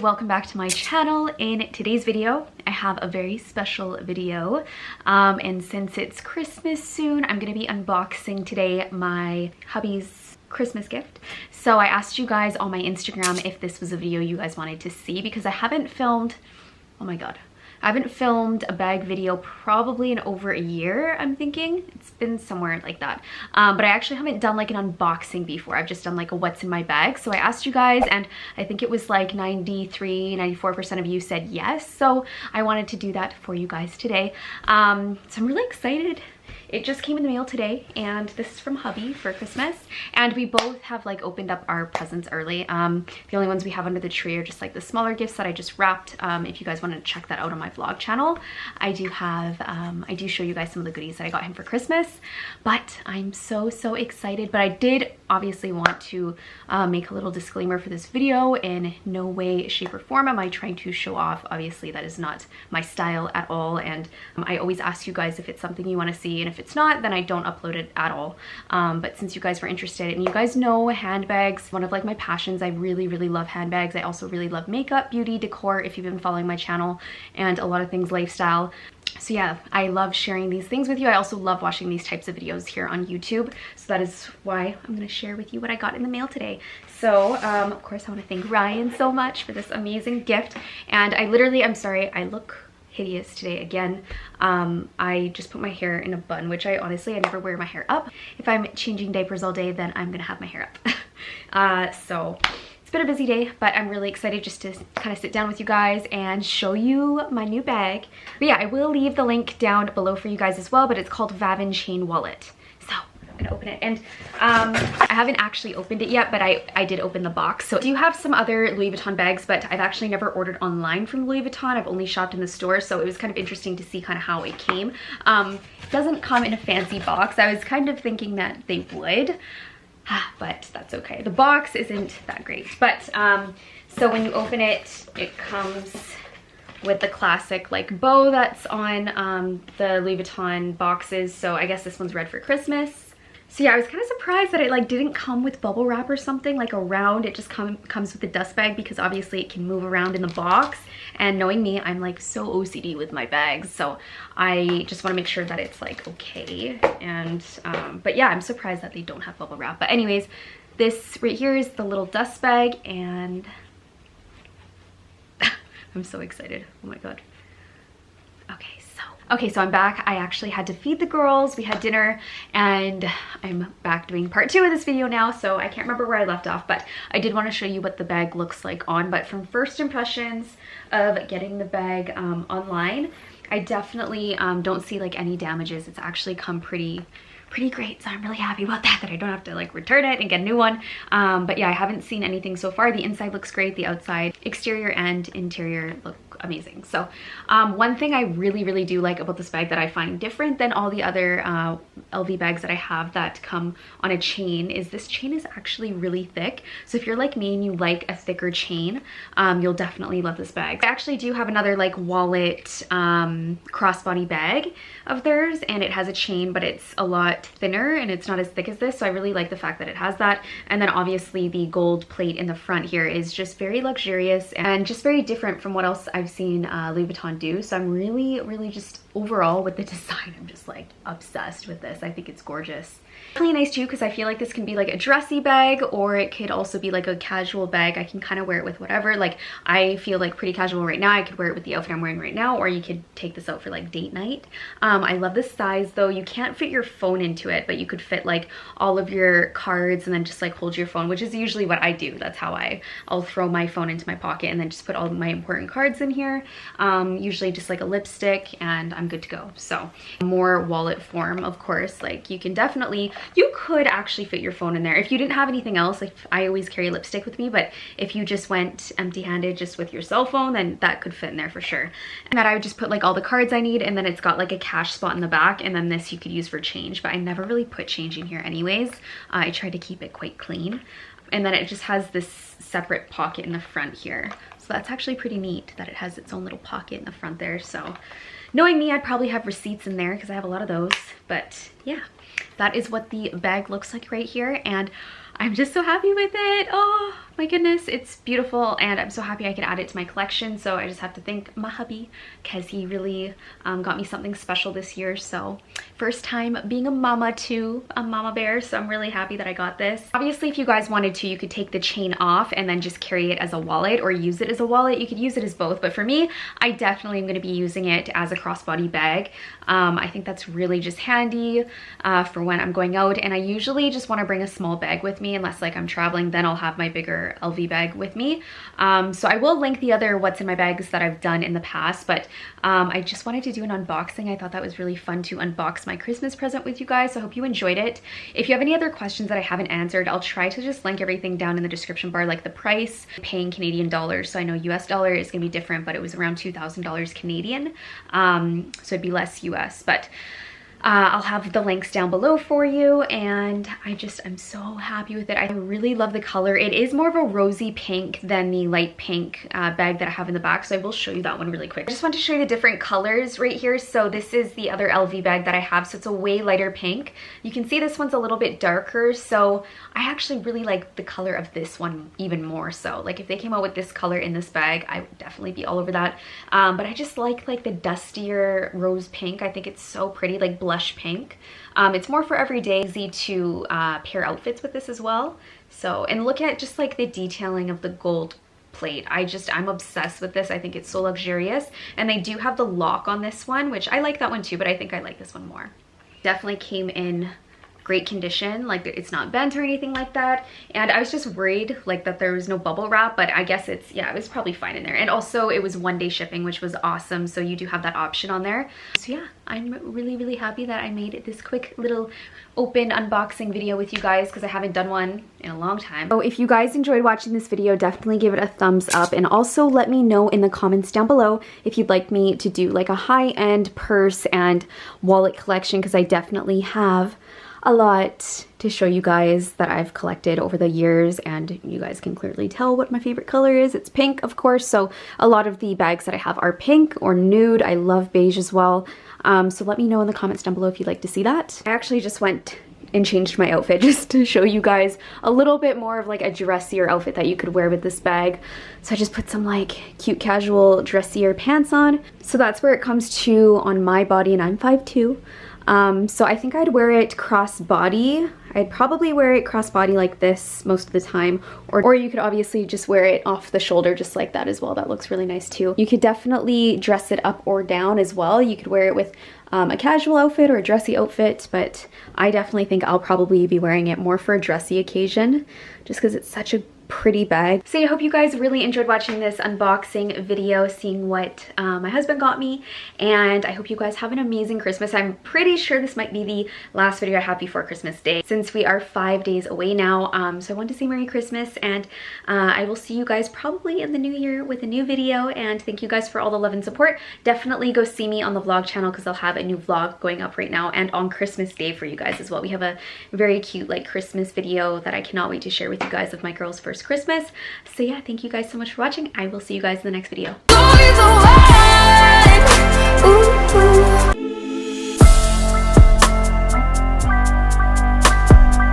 welcome back to my channel. In today's video I have a very special video, and since it's Christmas soon, I'm gonna be unboxing today my hubby's Christmas gift. So I asked you guys on my Instagram if this was a video you guys wanted to see, because I haven't filmed, oh my god, I haven't filmed a bag video probably in over a year, I'm thinking. It's been somewhere like that. But I actually haven't done like an unboxing before. I've just done like a what's in my bag. So I asked you guys, and I think it was like 94% of you said yes. So I wanted to do that for you guys today. So I'm really excited. It just came in the mail today, and this is from hubby for Christmas, and we both have like opened up our presents early. The only ones we have under the tree are just like the smaller gifts that I just wrapped. If you guys want to check that out on my vlog channel, I do have I do show you guys some of the goodies that I got him for Christmas. But I'm so excited. But I did obviously want to make a little disclaimer for this video. In no way, shape, or form am I trying to show off. Obviously that is not my style at all, and I always ask you guys if it's something you want to see, and if it's not, then I don't upload it at all. But since you guys were interested, and you guys know handbags, one of like my passions, I really love handbags. I also really love makeup, beauty, decor, if you've been following my channel, and a lot of things lifestyle. So yeah, I love sharing these things with you. I also love watching these types of videos here on YouTube. So that is why I'm going to share with you what I got in the mail today. So of course I want to thank Ryan so much for this amazing gift. And I'm sorry, I look hideous today again. I just put my hair in a bun, which I never wear my hair up. If I'm changing diapers all day, then I'm gonna have my hair up. So it's been a busy day, but I'm really excited just to kind of sit down with you guys and show you my new bag. But yeah, I will leave the link down below for you guys as well, but it's called VAVIN Chain Wallet. So I'm gonna open it, and I haven't actually opened it yet, but I did open the box. So I do have some other Louis Vuitton bags, but I've actually never ordered online from Louis Vuitton. I've only shopped in the store, so it was kind of interesting to see kind of how it came. It doesn't come in a fancy box. I was kind of thinking that they would, but that's okay. The box isn't that great, but so when you open it, it comes with the classic like bow that's on the Louis Vuitton boxes. So I guess this one's red for Christmas. So yeah, I was kind of surprised that it like didn't come with bubble wrap or something like around. It just comes with the dust bag, because obviously it can move around in the box. And knowing me, I'm like so OCD with my bags, so I just want to make sure that it's like okay. And but yeah, I'm surprised that they don't have bubble wrap. But anyways, this right here is the little dust bag, and I'm so excited. Oh my god. Okay, so I'm back. I actually had to feed the girls. We had dinner, and I'm back doing part 2 of this video now, so I can't remember where I left off, but I did want to show you what the bag looks like on. But from first impressions of getting the bag online, I definitely don't see like any damages. It's actually come pretty great, so I'm really happy about that I don't have to like return it and get a new one. But yeah, I haven't seen anything so far. The inside looks great, the outside, exterior and interior look amazing. So one thing I really do like about this bag that I find different than all the other LV bags that I have that come on a chain is this chain is actually really thick. So if you're like me and you like a thicker chain, you'll definitely love this bag. I actually do have another like wallet crossbody bag of theirs, and it has a chain, but it's a lot thinner and it's not as thick as this. So I really like the fact that it has that. And then obviously the gold plate in the front here is just very luxurious and just very different from what else I've seen Louis Vuitton do. So I'm really just overall with the design, I'm just like obsessed with this. I think it's gorgeous. Really nice too, because I feel like this can be like a dressy bag, or it could also be like a casual bag. I can kind of wear it with whatever. Like I feel like pretty casual right now. I could wear it with the outfit I'm wearing right now, or you could take this out for like date night. I love this size though. You can't fit your phone into it, but you could fit like all of your cards and then just like hold your phone, which is usually what I do. That's how I'll throw my phone into my pocket and then just put all my important cards in here. Usually just like a lipstick, and I'm good to go. So more wallet form, of course. Like you could actually fit your phone in there if you didn't have anything else. Like I always carry lipstick with me, but if you just went empty-handed just with your cell phone, then that could fit in there for sure. And that I would just put like all the cards I need, and then it's got like a cash spot in the back, and then this you could use for change, but I never really put change in here anyways. I try to keep it quite clean. And then it just has this separate pocket in the front here. So that's actually pretty neat that it has its own little pocket in the front there. So knowing me, I'd probably have receipts in there because I have a lot of those. But yeah, that is what the bag looks like right here. And I'm just so happy with it. Oh my goodness, it's beautiful, and I'm so happy I could add it to my collection. So I just have to thank my hubby because he really got me something special this year. So first time being a mama to a mama bear, so I'm really happy that I got this. Obviously, if you guys wanted to, you could take the chain off and then just carry it as a wallet or use it as a wallet. You could use it as both, but for me, I definitely am going to be using it as a crossbody bag. I think that's really just handy for when I'm going out, and I usually just want to bring a small bag with me unless like I'm traveling, then I'll have my bigger LV bag with me. So I will link the other what's in my bags that I've done in the past, but I just wanted to do an unboxing. I thought that was really fun to unbox my Christmas present with you guys, so I hope you enjoyed it. If you have any other questions that I haven't answered, I'll try to just link everything down in the description bar, like the price, paying Canadian dollars. So I know US dollar is gonna be different, but it was around $2,000 Canadian. So it'd be less US, but I'll have the links down below for you, and I'm so happy with it. I really love the color. It is more of a rosy pink than the light pink bag that I have in the back, so I will show you that one really quick. I just want to show you the different colors right here. So this is the other LV bag that I have, so it's a way lighter pink. You can see this one's a little bit darker, so I actually really like the color of this one even more so. Like if they came out with this color in this bag, I would definitely be all over that. But I just like the dustier rose pink. I think it's so pretty, like blush pink. It's more for every day, easy to pair outfits with this as well. So, and look at just like the detailing of the gold plate. I'm obsessed with this. I think it's so luxurious, and they do have the lock on this one, which I like that one too, but I think I like this one more. Definitely came in great condition, like it's not bent or anything like that, and I was just worried like that there was no bubble wrap, but I guess it's, yeah, it was probably fine in there. And also it was 1-day shipping, which was awesome, so you do have that option on there. So yeah, I'm really happy that I made this quick little open unboxing video with you guys, because I haven't done one in a long time. So if you guys enjoyed watching this video, definitely give it a thumbs up, and also let me know in the comments down below if you'd like me to do like a high-end purse and wallet collection, because I definitely have a lot to show you guys that I've collected over the years, and you guys can clearly tell what my favorite color is. It's pink, of course, so a lot of the bags that I have are pink or nude. I love beige as well. So let me know in the comments down below if you'd like to see that. I actually just went and changed my outfit just to show you guys a little bit more of like a dressier outfit that you could wear with this bag. So I just put some like cute casual dressier pants on. So that's where it comes to on my body, and I'm 5'2". So I think I'd wear it cross-body. I'd probably wear it cross-body like this most of the time, or you could obviously just wear it off the shoulder just like that as well. That looks really nice too. You could definitely dress it up or down as well. You could wear it with a casual outfit or a dressy outfit, but I definitely think I'll probably be wearing it more for a dressy occasion just because it's such a pretty bag. So I hope you guys really enjoyed watching this unboxing video, seeing what my husband got me, and I hope you guys have an amazing Christmas. I'm pretty sure this might be the last video I have before Christmas Day, since we are 5 days away now. So I want to say Merry Christmas, and I will see you guys probably in the new year with a new video, and thank you guys for all the love and support. Definitely go see me on the vlog channel, because I'll have a new vlog going up right now, and on Christmas Day for you guys as well. We have a very cute like Christmas video that I cannot wait to share with you guys of my girl's first Christmas. So yeah, thank you guys so much for watching. I will see you guys in the next video.